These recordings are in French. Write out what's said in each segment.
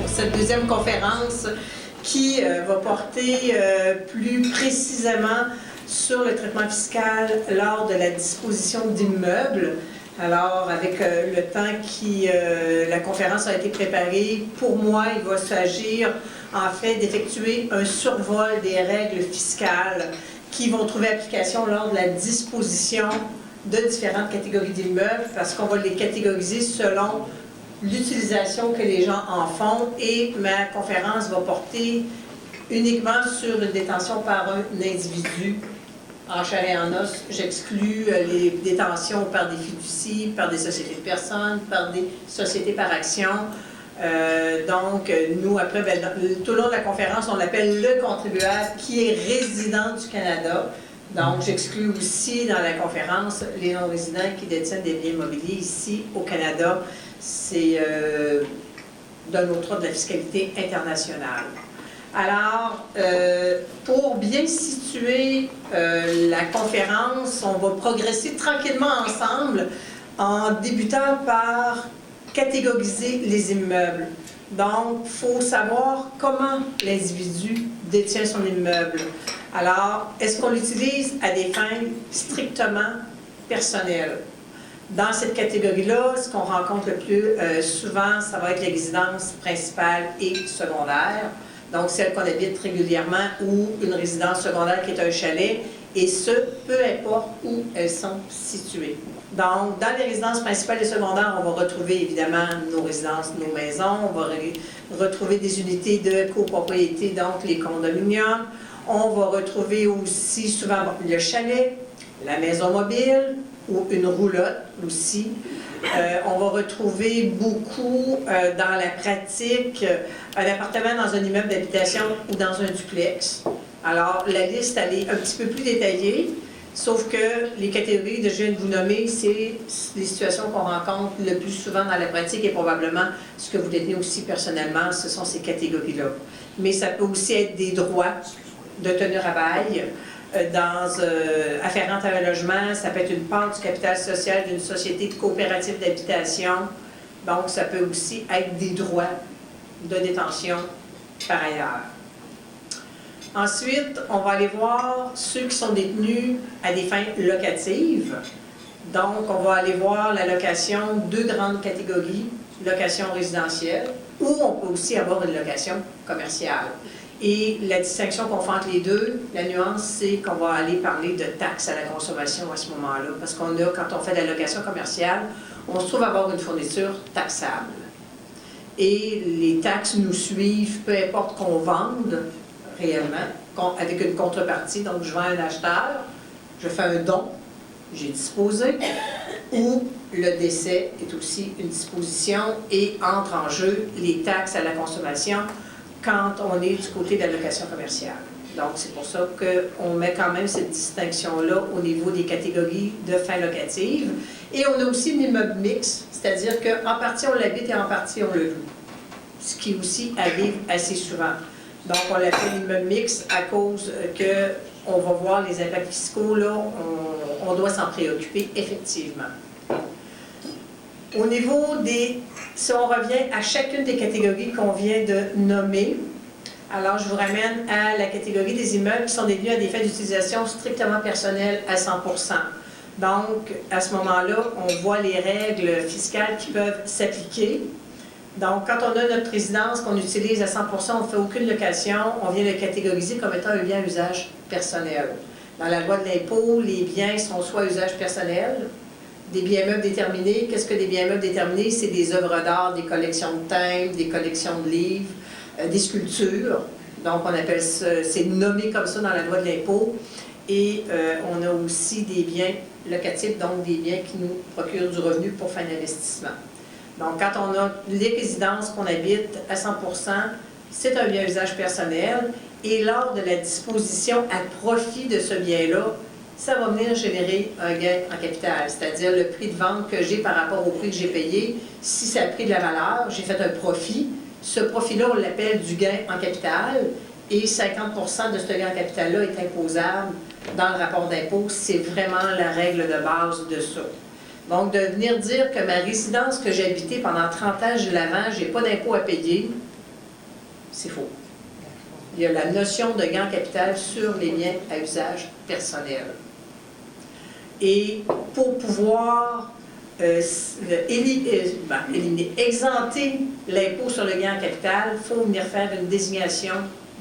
pour cette deuxième conférence qui va porter plus précisément sur le traitement fiscal lors de la disposition d'immeubles. Alors, avec le temps qui la conférence a été préparée, pour moi, il va s'agir en fait d'effectuer un survol des règles fiscales qui vont trouver application lors de la disposition de différentes catégories d'immeubles, parce qu'on va les catégoriser selon l'utilisation que les gens en font, et ma conférence va porter uniquement sur une détention par un individu en chair et en os. J'exclus les détentions par des fiducies, par des sociétés de personnes, par des sociétés par action. Donc, nous, après, tout le long de la conférence, on l'appelle le contribuable qui est résident du Canada. Donc, j'exclus aussi dans la conférence les non-résidents qui détiennent des biens immobiliers ici au Canada. C'est d'un autre ordre de la fiscalité internationale. Alors, pour bien situer la conférence, on va progresser tranquillement ensemble en débutant par catégoriser les immeubles. Donc, il faut savoir comment l'individu détient son immeuble. Alors, est-ce qu'on l'utilise à des fins strictement personnelles? Dans cette catégorie-là, ce qu'on rencontre le plus souvent, ça va être les résidences principales et secondaires. Donc, celle qu'on habite régulièrement, ou une résidence secondaire qui est un chalet, et ce, peu importe où elles sont situées. Donc, dans les résidences principales et secondaires, on va retrouver évidemment nos résidences, nos maisons, on va retrouver des unités de copropriété, donc les condominiums. On va retrouver aussi souvent le chalet, la maison mobile, ou une roulotte aussi. On va retrouver beaucoup dans la pratique un appartement dans un immeuble d'habitation ou dans un duplex. Alors, la liste, elle est un petit peu plus détaillée, sauf que les catégories que je viens de vous nommer, c'est les situations qu'on rencontre le plus souvent dans la pratique, et probablement ce que vous détenez aussi personnellement, ce sont ces catégories-là. Mais ça peut aussi être des droits de tenue à bail, afférente à un logement, ça peut être une part du capital social d'une société de coopérative d'habitation. Donc, ça peut aussi être des droits de détention par ailleurs. Ensuite, on va aller voir ceux qui sont détenus à des fins locatives. Donc, on va aller voir la location, deux grandes catégories, location résidentielle, ou on peut aussi avoir une location commerciale. Et la distinction qu'on fait entre les deux, la nuance, c'est qu'on va aller parler de taxes à la consommation à ce moment-là. Parce qu'on a, quand on fait de la location commerciale, on se trouve avoir une fourniture taxable. Et les taxes nous suivent, peu importe qu'on vende réellement, avec une contrepartie. Donc, je vends à un acheteur, je fais un don, j'ai disposé, ou le décès est aussi une disposition, et entre en jeu les taxes à la consommation quand on est du côté de la location commerciale. Donc, c'est pour ça qu'on met quand même cette distinction-là au niveau des catégories de fin locative. Et on a aussi une immeuble mixte, c'est-à-dire qu'en partie on l'habite et en partie on le loue, ce qui aussi arrive assez souvent. Donc, on l'appelle immeuble mixte à cause qu'on va voir les impacts fiscaux, là, on doit s'en préoccuper effectivement. Au niveau des... Si on revient à chacune des catégories qu'on vient de nommer, alors je vous ramène à la catégorie des immeubles qui sont détenus à des fins d'utilisation strictement personnelles à 100%. Donc, à ce moment-là, on voit les règles fiscales qui peuvent s'appliquer. Donc, quand on a notre résidence qu'on utilise à 100%, on ne fait aucune location, on vient le catégoriser comme étant un bien à usage personnel. Dans la loi de l'impôt, les biens sont soit à usage personnel, des biens meubles déterminés. Qu'est-ce que des biens meubles déterminés? C'est des œuvres d'art, des collections de timbres, des collections de livres, des sculptures. Donc, on appelle ça, c'est nommé comme ça dans la loi de l'impôt. Et on a aussi des biens locatifs, donc des biens qui nous procurent du revenu pour fin d'investissement. Donc, quand on a les résidences qu'on habite à 100%, c'est un bien à usage personnel. Et lors de la disposition à profit de ce bien-là, ça va venir générer un gain en capital, c'est-à-dire le prix de vente que j'ai par rapport au prix que j'ai payé. Si ça a pris de la valeur, j'ai fait un profit. Ce profit-là, on l'appelle du gain en capital, et 50% de ce gain en capital-là est imposable dans le rapport d'impôt. C'est vraiment la règle de base de ça. Donc, de venir dire que ma résidence que j'ai habitée pendant 30 ans, je la vends, je n'ai pas d'impôt à payer, C'est faux. Il y a la notion de gain en capital sur les biens à usage personnel. Et pour pouvoir exempter l'impôt sur le gain en capital, il faut venir faire une désignation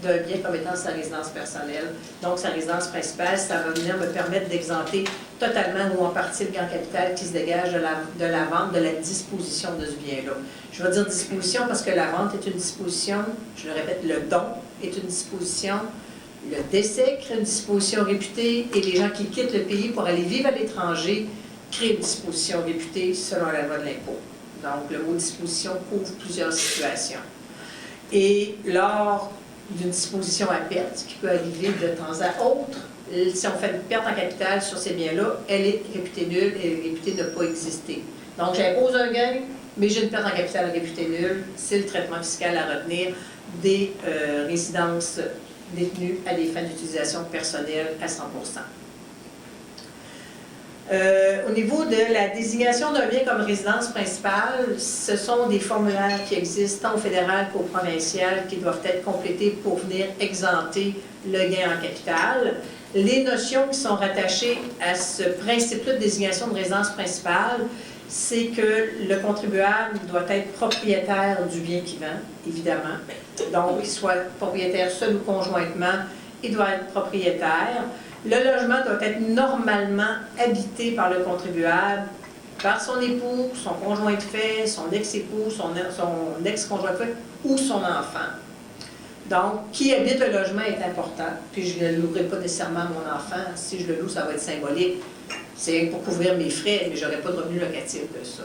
d'un bien comme étant sa résidence personnelle. Donc, sa résidence principale, ça va venir me permettre d'exempter totalement ou en partie le gain en capital qui se dégage de la vente, de la disposition de ce bien-là. Je vais dire disposition parce que la vente est une disposition, je le répète, le don est une disposition, le décès crée une disposition réputée et les gens qui quittent le pays pour aller vivre à l'étranger créent une disposition réputée selon la loi de l'impôt. Donc, le mot disposition couvre plusieurs situations. Et lors d'une disposition à perte, qui peut arriver de temps à autre, si on fait une perte en capital sur ces biens-là, elle est réputée nulle, elle est réputée ne pas exister. Donc, j'impose un gain, mais j'ai une perte en capital réputée nulle. C'est le traitement fiscal à retenir des résidences détenues à des fins d'utilisation personnelle à 100 Au niveau de la désignation d'un bien comme résidence principale, ce sont des formulaires qui existent tant au fédéral qu'au provincial qui doivent être complétés pour venir exempter le gain en capital. Les notions qui sont rattachées à ce principe-là de désignation de résidence principale, c'est que le contribuable doit être propriétaire du bien qu'il vend, évidemment. Donc, qu'il soit propriétaire seul ou conjointement, il doit être propriétaire. Le logement doit être normalement habité par le contribuable, par son époux, son conjoint de fait, son ex-époux, son ex-conjoint de fait ou son enfant. Donc, qui habite le logement est important, puis je ne louerai pas nécessairement à mon enfant. Si je le loue, ça va être symbolique. C'est pour couvrir mes frais, mais je n'aurai pas de revenu locatif de ça.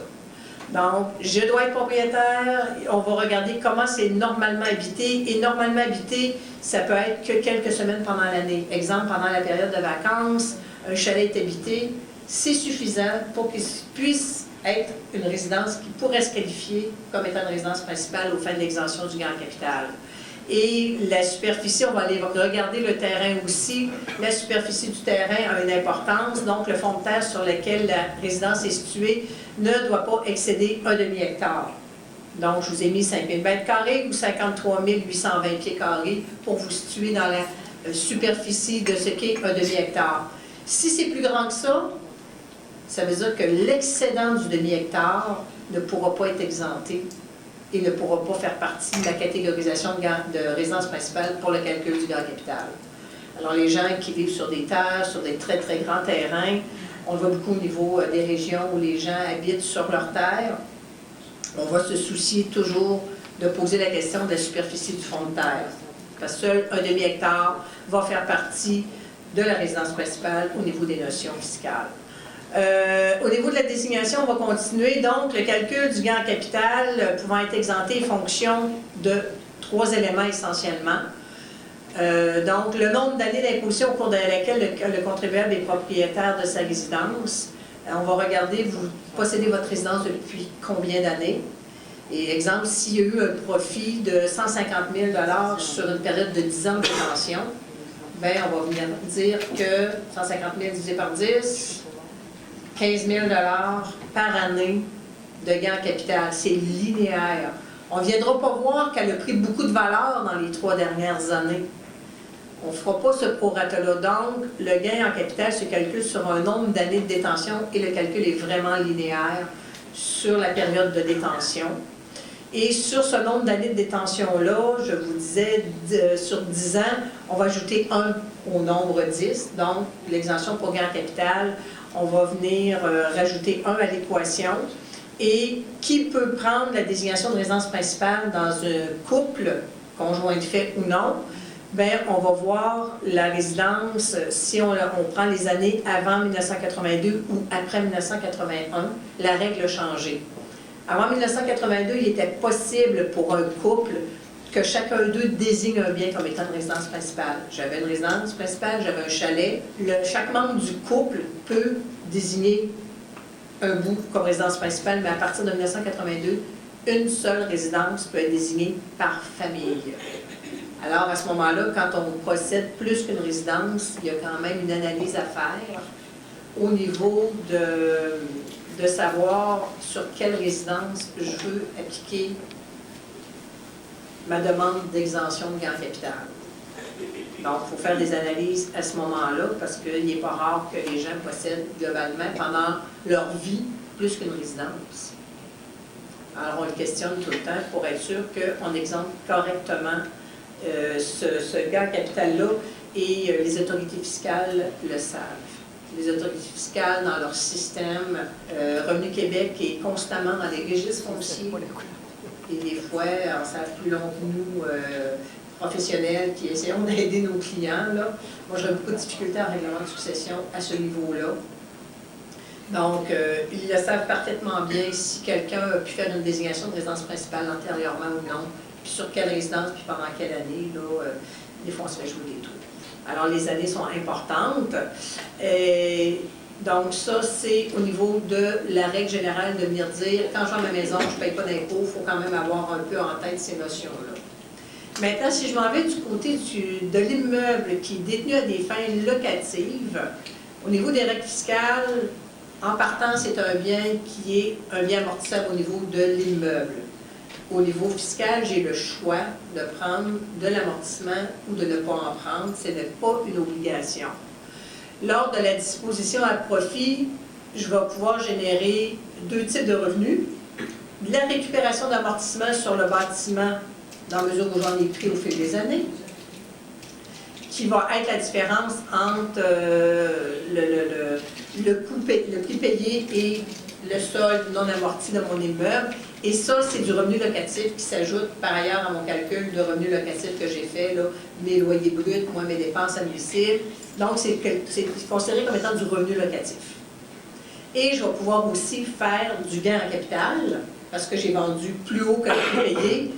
Donc, je dois être propriétaire. On va regarder comment c'est normalement habité. Et normalement habité, ça peut être que quelques semaines pendant l'année. Exemple, pendant la période de vacances, un chalet est habité. C'est suffisant pour qu'il puisse être une résidence qui pourrait se qualifier comme étant une résidence principale aux fins de l'exemption du gain en capital. Et la superficie, on va aller regarder le terrain aussi. La superficie du terrain a une importance, donc le fond de terre sur lequel la résidence est située ne doit pas excéder un demi-hectare. Donc, je vous ai mis 5 000 mètres carrés ou 53 820 pieds carrés pour vous situer dans la superficie de ce qu'est un demi-hectare. Si c'est plus grand que ça veut dire que l'excédent du demi-hectare ne pourra pas être exempté et ne pourra pas faire partie de la catégorisation de résidence principale pour le calcul du gain en capital. Alors, les gens qui vivent sur des terres, sur des très, très grands terrains, on le voit beaucoup au niveau des régions où les gens habitent sur leurs terres, on va se soucier toujours de poser la question de la superficie du fond de terre. Parce que seul un demi-hectare va faire partie de la résidence principale au niveau des notions fiscales. Au niveau de la désignation, on va continuer. Donc, le calcul du gain en capital pouvant être exempté en fonction de 3 éléments essentiellement. Donc, le nombre d'années d'imposition au cours de laquelle le contribuable est propriétaire de sa résidence. On va regarder, vous possédez votre résidence depuis combien d'années. Et exemple, s'il y a eu un profit de 150 000 $ sur une période de 10 ans de détention, bien, on va venir dire que 150 000 divisé par 10, 15 000 $ par année de gain en capital. C'est linéaire. On ne viendra pas voir qu'elle a pris beaucoup de valeur dans les 3 dernières années. On ne fera pas ce prorata-là. Donc, le gain en capital se calcule sur un nombre d'années de détention et le calcul est vraiment linéaire sur la période de détention. Et sur ce nombre d'années de détention-là, je vous disais, sur 10 ans, on va ajouter 1 au nombre 10. Donc, l'exemption pour gain en capital, on va venir rajouter 1 à l'équation. Et qui peut prendre la désignation de résidence principale dans un couple, conjoint de fait ou non? Bien, on va voir la résidence, si on prend les années avant 1982 ou après 1981, la règle a changé. Avant 1982, il était possible pour un couple que chacun d'eux désigne un bien comme étant une résidence principale. J'avais une résidence principale, j'avais un chalet. Chaque membre du couple peut désigner un bout comme résidence principale, mais à partir de 1982, une seule résidence peut être désignée par famille. Alors, à ce moment-là, quand on possède plus qu'une résidence, il y a quand même une analyse à faire au niveau de savoir sur quelle résidence je veux appliquer ma demande d'exemption de gain en capital. Donc, il faut faire des analyses à ce moment-là parce qu'il n'est pas rare que les gens possèdent globalement pendant leur vie plus qu'une résidence. Alors, on le questionne tout le temps pour être sûr qu'on exempte correctement ce gain en capital-là et les autorités fiscales le savent. Les autorités fiscales, dans leur système, Revenu Québec est constamment dans les registres fonciers. Et des fois, on savent plus long que nous, professionnels qui essayons d'aider nos clients. Là. Moi, j'aurais beaucoup de difficultés en règlement de succession à ce niveau-là. Donc, ils le savent parfaitement bien si quelqu'un a pu faire une désignation de résidence principale antérieurement ou non, puis sur quelle résidence, puis pendant quelle année. Là, des fois, on se fait jouer des tours. Alors, les années sont importantes. Donc, ça, c'est au niveau de la règle générale de venir dire, quand je vends ma maison, je ne paye pas d'impôt, il faut quand même avoir un peu en tête ces notions-là. Maintenant, si je m'en vais du côté de l'immeuble qui est détenu à des fins locatives, au niveau des règles fiscales, en partant, c'est un bien qui est un bien amortissable au niveau de l'immeuble. Au niveau fiscal, j'ai le choix de prendre de l'amortissement ou de ne pas en prendre. Ce n'est pas une obligation. Lors de la disposition à profit, je vais pouvoir générer deux types de revenus. De la récupération d'amortissement sur le bâtiment, dans la mesure où j'en ai pris au fil des années, qui va être la différence entre le prix payé et le solde non amorti de mon immeuble. Et ça, c'est du revenu locatif qui s'ajoute par ailleurs à mon calcul de revenu locatif que j'ai fait, là, mes loyers bruts, moi, mes dépenses admissibles. Donc, c'est considéré comme étant du revenu locatif. Et je vais pouvoir aussi faire du gain en capital, parce que j'ai vendu plus haut que le prix payé,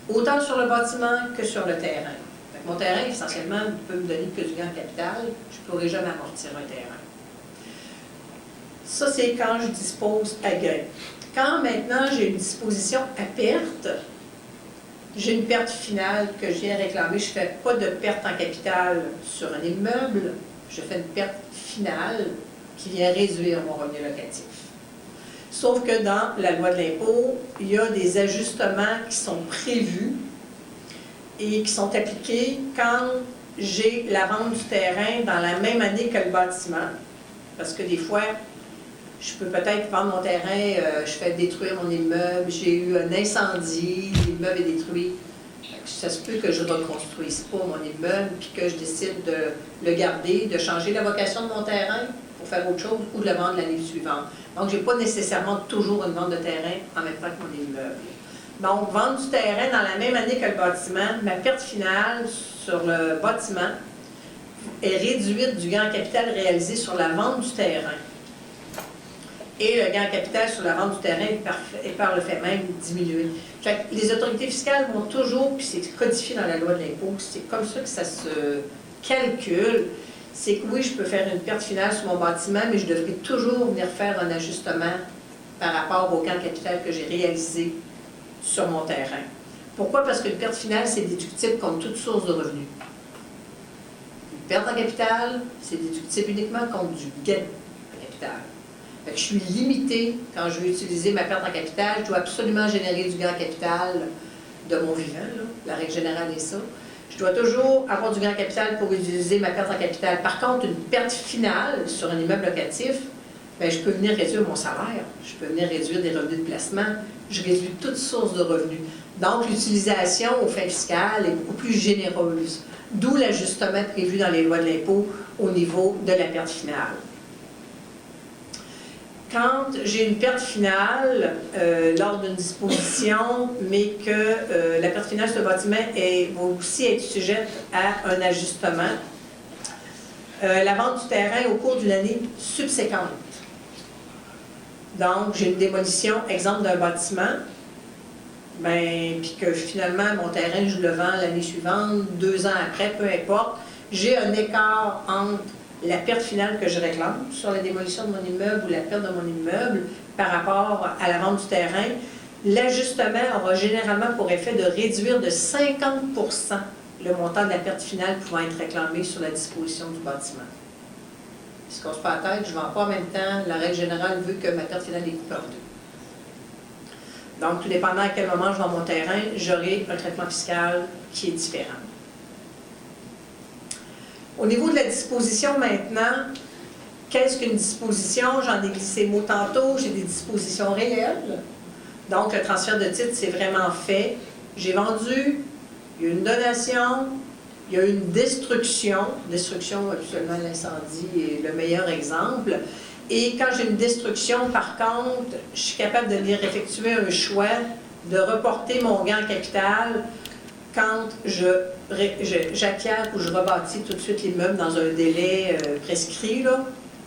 autant sur le bâtiment que sur le terrain. Donc, mon terrain, essentiellement, ne peut me donner que du gain en capital. Je ne pourrai jamais amortir un terrain. Ça, c'est quand je dispose à gain. Quand maintenant j'ai une disposition à perte, j'ai une perte finale que je viens réclamer. Je ne fais pas de perte en capital sur un immeuble, je fais une perte finale qui vient réduire mon revenu locatif. Sauf que dans la loi de l'impôt, il y a des ajustements qui sont prévus et qui sont appliqués quand j'ai la vente du terrain dans la même année que le bâtiment. Parce que des fois, je peux peut-être vendre mon terrain, je fais détruire mon immeuble, j'ai eu un incendie, l'immeuble est détruit. Ça se peut que je ne reconstruise pas mon immeuble, puis que je décide de le garder, de changer la vocation de mon terrain pour faire autre chose ou de le vendre l'année suivante. Donc, je n'ai pas nécessairement toujours une vente de terrain en même temps que mon immeuble. Donc, vendre du terrain dans la même année que le bâtiment, ma perte finale sur le bâtiment est réduite du gain en capital réalisé sur la vente du terrain. Et le gain en capital sur la vente du terrain est par le fait même diminué. Fait que les autorités fiscales vont toujours, puis c'est codifié dans la loi de l'impôt, c'est comme ça que ça se calcule, c'est que oui, je peux faire une perte finale sur mon bâtiment, mais je devrais toujours venir faire un ajustement par rapport au gain en capital que j'ai réalisé sur mon terrain. Pourquoi? Parce qu'une perte finale, c'est déductible comme toute source de revenus. Une perte en capital, c'est déductible uniquement comme du gain en capital. Fait que je suis limitée, quand je veux utiliser ma perte en capital, je dois absolument générer du gain en capital de mon vivant, là. La règle générale est ça. Je dois toujours avoir du gain en capital pour utiliser ma perte en capital. Par contre, une perte finale sur un immeuble locatif, bien, je peux venir réduire mon salaire, je peux venir réduire des revenus de placement, je réduis toute source de revenus. Donc, l'utilisation aux fins fiscales est beaucoup plus généreuse, d'où l'ajustement prévu dans les lois de l'impôt au niveau de la perte finale. Quand j'ai une perte finale lors d'une disposition, mais que la perte finale sur le bâtiment va aussi être sujette à un ajustement, la vente du terrain au cours d'une année subséquente. Donc, j'ai une démolition, exemple d'un bâtiment, puis que finalement, mon terrain, je le vends l'année suivante, 2 ans après, peu importe, j'ai un écart entre la perte finale que je réclame sur la démolition de mon immeuble ou la perte de mon immeuble par rapport à la vente du terrain. L'ajustement aura généralement pour effet de réduire de 50% le montant de la perte finale pouvant être réclamé sur la disposition du bâtiment. Si on se passe la tête, je ne vends pas en même temps, la règle générale veut que ma perte finale est coupée en deux. Donc, tout dépendant à quel moment je vends mon terrain, j'aurai un traitement fiscal qui est différent. Au niveau de la disposition maintenant, qu'est-ce qu'une disposition? J'en ai glissé mot tantôt, j'ai des dispositions réelles. Donc, le transfert de titre, c'est vraiment fait. J'ai vendu, il y a une donation, il y a une destruction. Destruction, absolument, l'incendie est le meilleur exemple. Et quand j'ai une destruction, par contre, je suis capable de venir effectuer un choix de reporter mon gain en capital quand j'acquiers ou je rebâtis tout de suite l'immeuble dans un délai prescrit.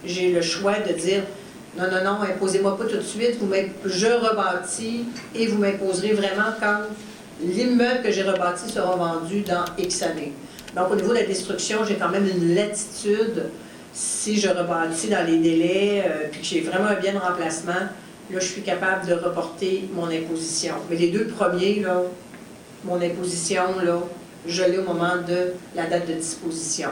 J'ai le choix de dire non, non, non, imposez-moi pas tout de suite, je rebâtis et vous m'imposerez vraiment quand l'immeuble que j'ai rebâti sera vendu dans X années. Donc, au niveau de la destruction, j'ai quand même une latitude. Si je rebâtis dans les délais, puis que j'ai vraiment un bien de remplacement, là, je suis capable de reporter mon imposition. Mais les deux premiers, là, mon imposition, là, je l'ai au moment de la date de disposition.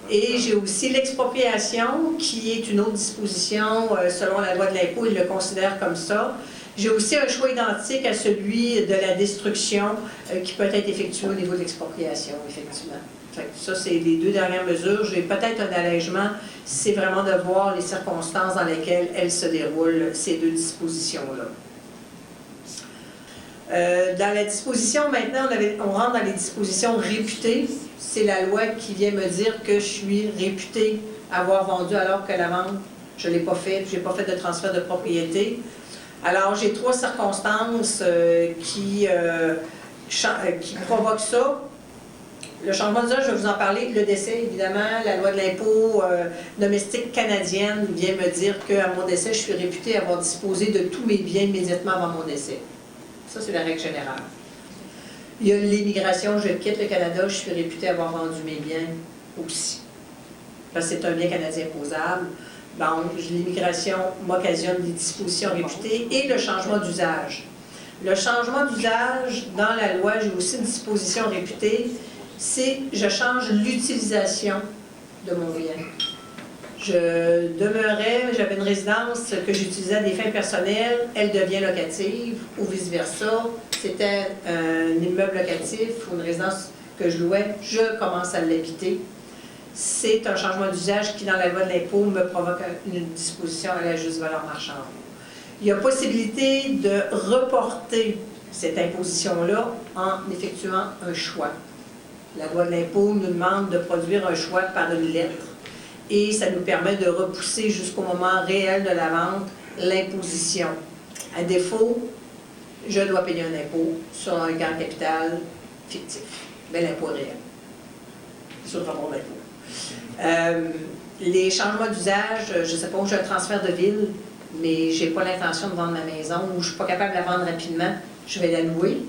Et j'ai aussi l'expropriation, qui est une autre disposition selon la loi de l'impôt, il le considère comme ça. J'ai aussi un choix identique à celui de la destruction qui peut être effectué au niveau de l'expropriation, effectivement. Fait que ça, c'est les deux dernières mesures. J'ai peut-être un allègement, c'est vraiment de voir les circonstances dans lesquelles elles se déroulent, ces deux dispositions-là. Dans la disposition, maintenant, on rentre dans les dispositions réputées. C'est la loi qui vient me dire que je suis réputée avoir vendu alors que la vente, je ne l'ai pas fait, je n'ai pas fait de transfert de propriété. Alors, j'ai trois circonstances qui provoquent ça. Le changement d'usage, je vais vous en parler. Le décès, évidemment, la loi de l'impôt domestique canadienne vient me dire qu'à mon décès, je suis réputée avoir disposé de tous mes biens immédiatement avant mon décès. Ça, c'est la règle générale. Il y a l'immigration, je quitte le Canada, je suis réputée avoir vendu mes biens aussi. Parce que c'est un bien canadien imposable. Donc, l'immigration m'occasionne des dispositions réputées et le changement d'usage. Le changement d'usage, dans la loi, j'ai aussi une disposition réputée, c'est je change l'utilisation de mon bien. Je demeurais, j'avais une résidence que j'utilisais à des fins personnelles, elle devient locative ou vice-versa. C'était un immeuble locatif ou une résidence que je louais, je commence à l'habiter. C'est un changement d'usage qui, dans la loi de l'impôt, me provoque une disposition à la juste valeur marchande. Il y a possibilité de reporter cette imposition-là en effectuant un choix. La loi de l'impôt nous demande de produire un choix par une lettre et ça nous permet de repousser jusqu'au moment réel de la vente l'imposition. À défaut, je dois payer un impôt sur un gain capital fictif, mais l'impôt réel, sur le rapport d'impôt. Les changements d'usage, je ne sais pas où j'ai un transfert de ville, mais je n'ai pas l'intention de vendre ma maison ou je ne suis pas capable de la vendre rapidement, je vais la louer.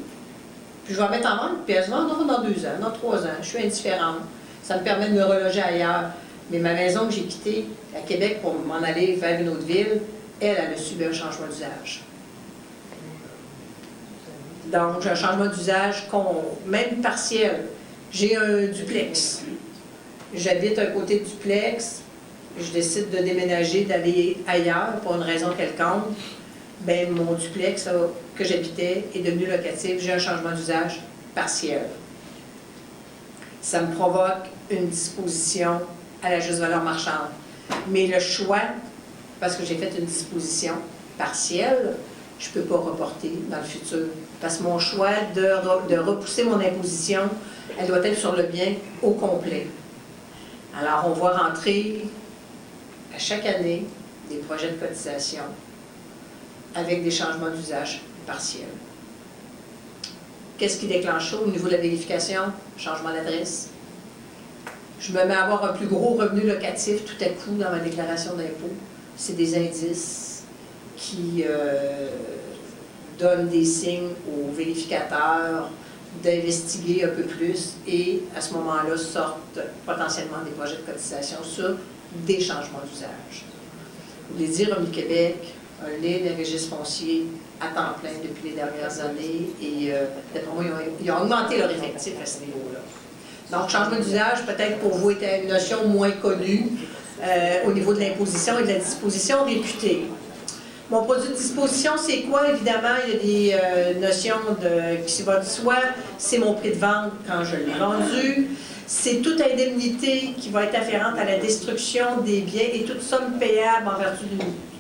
Puis je vais la mettre en vente, puis elle se vendra dans 2 ans, dans 3 ans. Je suis indifférente. Ça me permet de me reloger ailleurs. Mais ma maison que j'ai quittée à Québec pour m'en aller vers une autre ville, elle a subi un changement d'usage. Donc, j'ai un changement d'usage, même partiel. J'ai un duplex. J'habite à côté de duplex. Je décide de déménager, d'aller ailleurs pour une raison quelconque. Bien, mon duplex que j'habitais est devenu locatif. J'ai un changement d'usage partiel. Ça me provoque une disposition à la juste valeur marchande. Mais le choix, parce que j'ai fait une disposition partielle, je ne peux pas reporter dans le futur. Parce que mon choix de repousser mon imposition, elle doit être sur le bien au complet. Alors, on va rentrer à chaque année des projets de cotisation avec des changements d'usage partiels. Qu'est-ce qui déclenche ça au niveau de la vérification? Changement d'adresse. Je me mets à avoir un plus gros revenu locatif tout à coup dans ma déclaration d'impôt. C'est des indices qui donnent des signes aux vérificateurs d'investiguer un peu plus et à ce moment-là sortent potentiellement des projets de cotisation sur des changements d'usage. Vous voulez dire, Revenu Québec a des registres fonciers à temps plein depuis les dernières années et d'après moi, ils ont augmenté leur effectif à ce niveau-là. Donc, changement d'usage, peut-être pour vous, était une notion moins connue au niveau de l'imposition et de la disposition réputée. Mon produit de disposition, c'est quoi? Évidemment, il y a des notions qui vont de soi. C'est mon prix de vente quand je l'ai vendu. C'est toute indemnité qui va être afférente à la destruction des biens et toute somme payable en vertu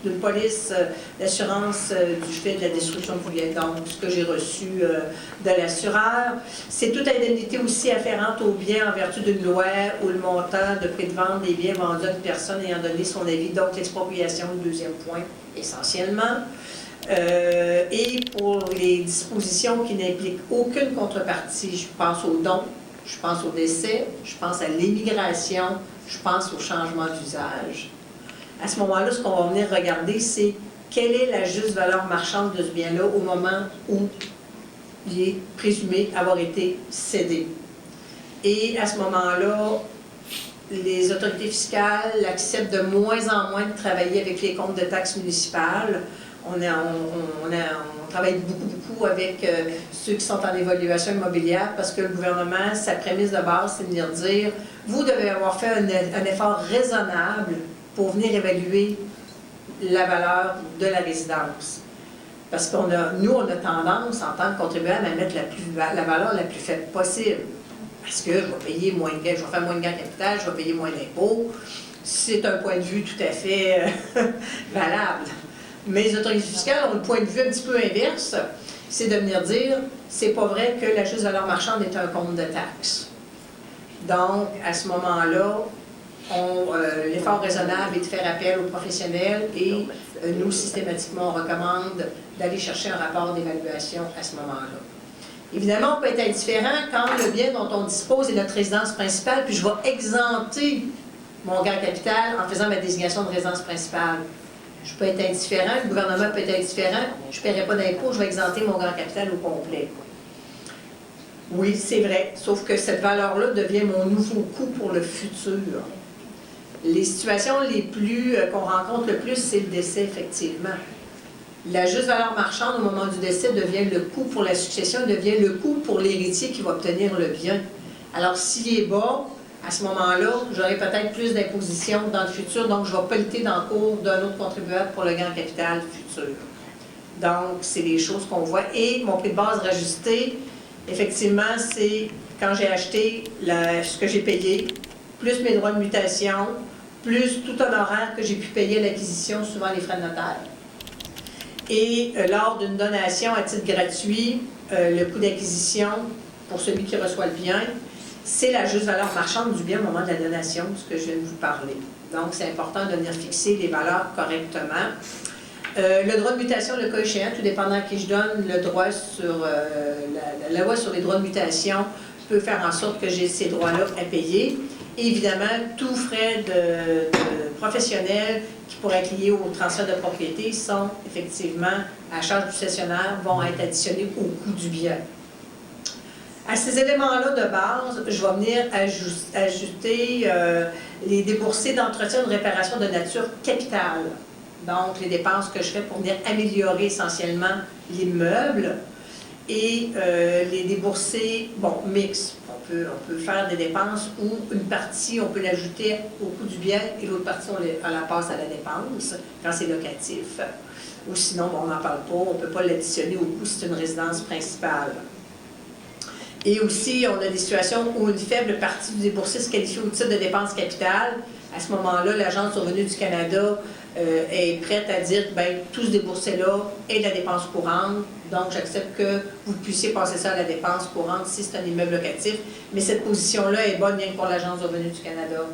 d'une police d'assurance du fait de la destruction du bien. Donc, ce que j'ai reçu de l'assureur. C'est toute indemnité aussi afférente aux biens en vertu d'une loi ou le montant de prix de vente des biens vendus à une personne ayant donné son avis. Donc, l'expropriation, le deuxième point, essentiellement. Et pour les dispositions qui n'impliquent aucune contrepartie, je pense aux dons, je pense au décès, je pense à l'immigration, je pense au changement d'usage. À ce moment-là, ce qu'on va venir regarder, c'est quelle est la juste valeur marchande de ce bien-là au moment où il est présumé avoir été cédé. Et à ce moment-là, les autorités fiscales acceptent de moins en moins de travailler avec les comptes de taxes municipales. On travaille beaucoup avec ceux qui sont en évaluation immobilière parce que le gouvernement, sa prémisse de base, c'est de venir dire « Vous devez avoir fait un effort raisonnable pour venir évaluer la valeur de la résidence. » Parce qu'on nous, on a tendance, en tant que contribuable, à mettre la valeur la plus faible possible. Parce que je vais payer moins de gains, je vais faire moins de gains capital, je vais payer moins d'impôts. C'est un point de vue tout à fait valable. Mais les autorités fiscales ont le point de vue un petit peu inverse, c'est de venir dire, c'est pas vrai que la juste valeur marchande est un compte de taxes. Donc, à ce moment-là, l'effort raisonnable est de faire appel aux professionnels et nous, systématiquement, on recommande d'aller chercher un rapport d'évaluation à ce moment-là. Évidemment, on peut être indifférent quand le bien dont on dispose est notre résidence principale, puis je vais exempter mon gain capital en faisant ma désignation de résidence principale. Je peux être indifférent, le gouvernement peut être indifférent, je ne paierai pas d'impôt, je vais exempter mon grand capital au complet. Oui, c'est vrai, sauf que cette valeur-là devient mon nouveau coût pour le futur. Les situations qu'on rencontre le plus, c'est le décès, effectivement. La juste valeur marchande au moment du décès devient le coût pour la succession, devient le coût pour l'héritier qui va obtenir le bien. Alors, s'il est bas, à ce moment-là, j'aurai peut-être plus d'imposition dans le futur, donc je vais pelleter dans le cours d'un autre contribuable pour le gain capital futur. Donc, c'est les choses qu'on voit. Et mon prix de base rajusté, effectivement, c'est quand j'ai acheté ce que j'ai payé, plus mes droits de mutation, plus tout honoraire que j'ai pu payer à l'acquisition, souvent les frais de notaire. Et lors d'une donation à titre gratuit, le coût d'acquisition pour celui qui reçoit le bien, c'est la juste valeur marchande du bien au moment de la donation, ce que je viens de vous parler. Donc, c'est important de venir fixer les valeurs correctement. Le droit de mutation, le cas échéant, tout dépendant à qui je donne, le droit sur la loi sur les droits de mutation peut faire en sorte que j'ai ces droits-là à payer. Et évidemment, tous frais de professionnels qui pourraient être liés au transfert de propriété sont effectivement à charge du cessionnaire, vont être additionnés au coût du bien. À ces éléments-là de base, je vais venir ajouter les déboursés d'entretien ou de réparation de nature capitale. Donc, les dépenses que je fais pour venir améliorer essentiellement l'immeuble et les déboursés, bon, mix. On peut faire des dépenses où une partie, on peut l'ajouter au coût du bien et l'autre partie, on la passe à la dépense quand c'est locatif. Ou sinon, bon, on n'en parle pas, on ne peut pas l'additionner au coût si c'est une résidence principale. Et aussi, on a des situations où une faible partie du déboursé se qualifie au titre de dépense capitale. À ce moment-là, l'Agence du revenu du Canada est prête à dire que tout ce déboursé-là est de la dépense courante. Donc, j'accepte que vous puissiez passer ça à la dépense courante si c'est un immeuble locatif. Mais cette position-là est bonne bien que pour l'Agence du revenu du Canada.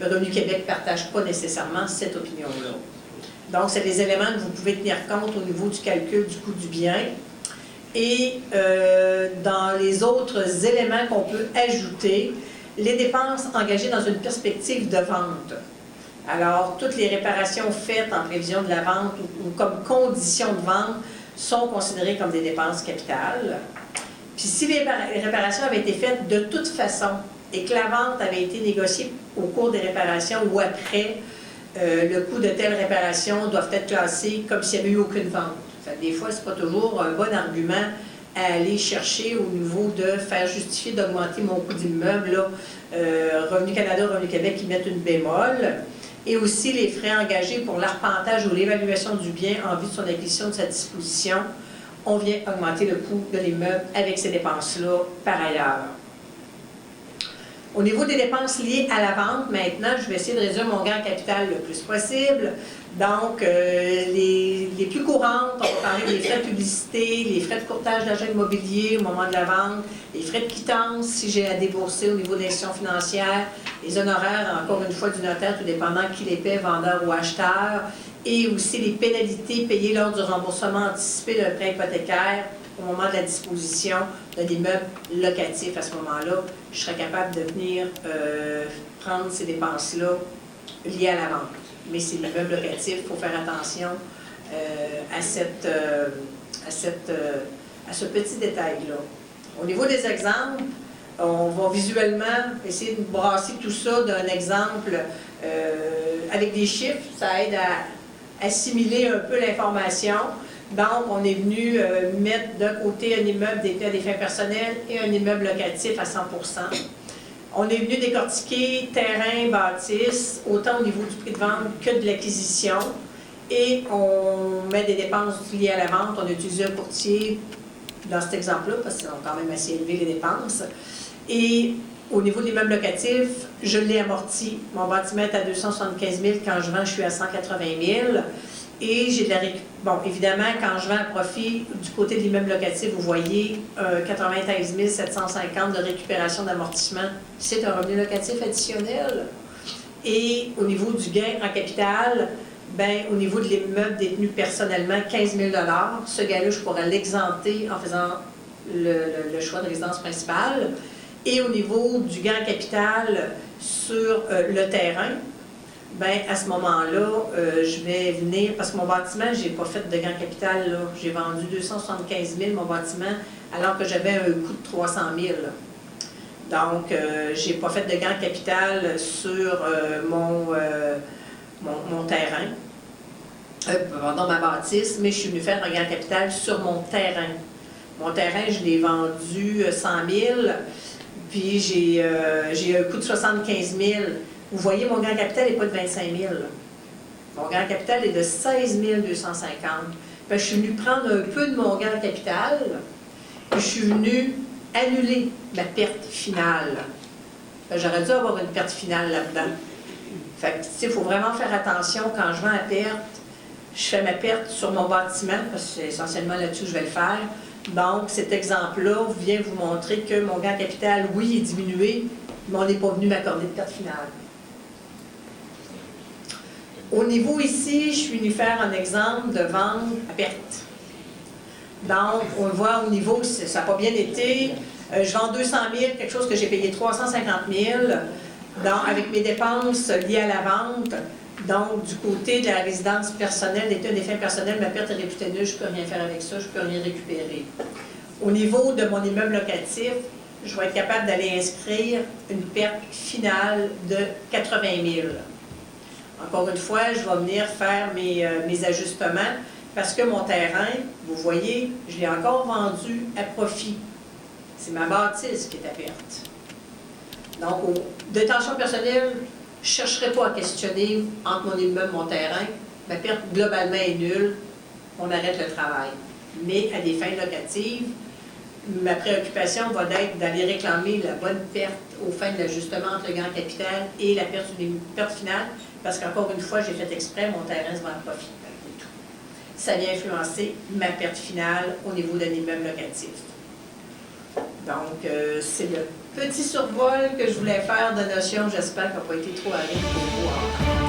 Revenu Québec ne partage pas nécessairement cette opinion-là. Donc, c'est des éléments que vous pouvez tenir compte au niveau du calcul du coût du bien. Et dans les autres éléments qu'on peut ajouter, les dépenses engagées dans une perspective de vente. Alors, toutes les réparations faites en prévision de la vente ou comme condition de vente sont considérées comme des dépenses capitales. Puis si les réparations avaient été faites de toute façon et que la vente avait été négociée au cours des réparations ou après, le coût de telle réparation doit être classé comme s'il n'y avait eu aucune vente. Des fois, ce n'est pas toujours un bon argument à aller chercher au niveau de faire justifier d'augmenter mon coût d'immeuble. Revenu Canada, Revenu Québec, qui mettent une bémol. et aussi les frais engagés pour l'arpentage ou l'évaluation du bien en vue de son acquisition de sa disposition. On vient augmenter le coût de l'immeuble avec ces dépenses-là par ailleurs. Au niveau des dépenses liées à la vente, maintenant, je vais essayer de réduire mon gain en capital le plus possible. Donc, les plus courantes, on va parler des frais de publicité, les frais de courtage d'agent immobilier au moment de la vente, les frais de quittance si j'ai à débourser au niveau de l'institution financière, les honoraires, encore une fois, du notaire, tout dépendant qui les paie, vendeur ou acheteur, et aussi les pénalités payées lors du remboursement anticipé d'un prêt hypothécaire au moment de la disposition d'un immeuble locatif. À ce moment-là, je serais capable de venir prendre ces dépenses-là liées à la vente. Mais c'est l'immeuble locatif, il faut faire attention à ce petit détail-là. Au niveau des exemples, on va visuellement essayer de brasser tout ça d'un exemple avec des chiffres. Ça aide à assimiler un peu l'information. Donc, on est venu mettre d'un côté un immeuble dédié à des fins personnelles et un immeuble locatif à 100%. On est venu décortiquer terrain, bâtisse, autant au niveau du prix de vente que de l'acquisition. Et on met des dépenses liées à la vente. On a utilisé un courtier dans cet exemple-là, parce qu'ils sont quand même assez élevés les dépenses. Et au niveau de l'immeuble locatif, je l'ai amorti. Mon bâtiment est à 275 000. Quand je vends, je suis à 180 000. Et j'ai de la bon, évidemment, quand je vends à profit, du côté de l'immeuble locatif, vous voyez 93 750 de récupération d'amortissement. C'est un revenu locatif additionnel. Et au niveau du gain en capital, bien, au niveau de l'immeuble détenu personnellement, 15 000 $. Ce gain-là, je pourrais l'exempter en faisant le choix de résidence principale. Et au niveau du gain en capital sur le terrain, bien, à ce moment-là, je vais venir, parce que mon bâtiment, je n'ai pas fait de gain en capital, j'ai vendu 275 000 mon bâtiment, alors que j'avais un coût de 300 000. Donc, je n'ai pas fait de gain en capital sur mon terrain, pardon, ma bâtisse, mais je suis venue faire un gain en capital sur mon terrain. Mon terrain, je l'ai vendu 100 000, puis j'ai un coût de 75 000. Vous voyez, mon gain en capital n'est pas de 25 000. Mon gain en capital est de 16 250. Je suis venue prendre un peu de mon gain en capital, puis je suis venue annuler ma perte finale. J'aurais dû avoir une perte finale là-dedans. Fait que, il faut vraiment faire attention quand je vends à perte. Je fais ma perte sur mon bâtiment, parce que c'est essentiellement là-dessus que je vais le faire. Donc, cet exemple-là vient vous montrer que mon gain en capital, oui, est diminué, mais on n'est pas venu m'accorder de perte finale. Au niveau ici, je suis venue faire un exemple de vente à perte. Donc, on le voit au niveau, ça n'a pas bien été. Je vends 200 000, quelque chose que j'ai payé 350 000, avec mes dépenses liées à la vente. Donc, du côté de la résidence personnelle, d'état des fins personnelles, ma perte est réputée nulle, je ne peux rien faire avec ça, je ne peux rien récupérer. Au niveau de mon immeuble locatif, je vais être capable d'aller inscrire une perte finale de 80 000. Encore une fois, je vais venir faire mes ajustements parce que mon terrain, vous voyez, je l'ai encore vendu à profit. C'est ma bâtisse qui est à perte. Donc, aux détentions personnelles, je ne chercherai pas à questionner entre mon immeuble et mon terrain. Ma perte globalement est nulle. On arrête le travail. Mais à des fins locatives, ma préoccupation va être d'aller réclamer la bonne perte aux fins de l'ajustement entre le gain en capital et la perte finale, parce qu'encore une fois, j'ai fait exprès, mon terrain se vend à profit. Ça vient influencer ma perte finale au niveau d'un immeuble locatif. Donc, c'est le petit survol que je voulais faire de notions, j'espère qu'il n'a pas été trop aride pour vous.